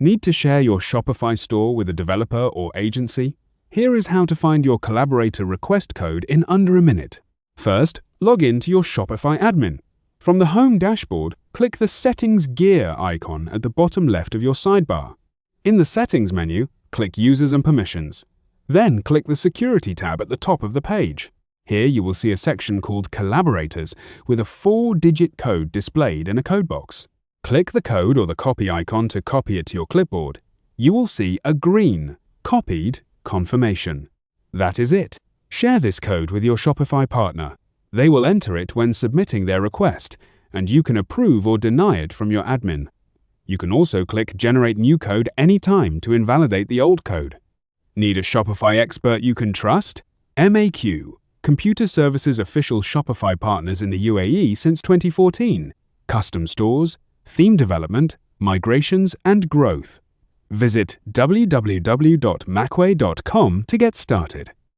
Need to share your Shopify store with a developer or agency? Here is how to find your Collaborator request code in under a minute. First, log in to your Shopify admin. From the Home dashboard, click the Settings gear icon at the bottom left of your sidebar. In the Settings menu, click Users and Permissions. Then click the Security tab at the top of the page. Here you will see a section called Collaborators with a 4-digit code displayed in a code box. Click the code or the copy icon to copy it to your clipboard. You will see a green Copied confirmation. That is it. Share this code with your Shopify partner. They will enter it when submitting their request, and you can approve or deny it from your admin. You can also click Generate New Code anytime to invalidate the old code. Need a Shopify expert you can trust? MAQUE, Computer Services official Shopify partners in the UAE since 2014. Custom stores, theme development, migrations, and growth. Visit www.MAQUAE.com to get started.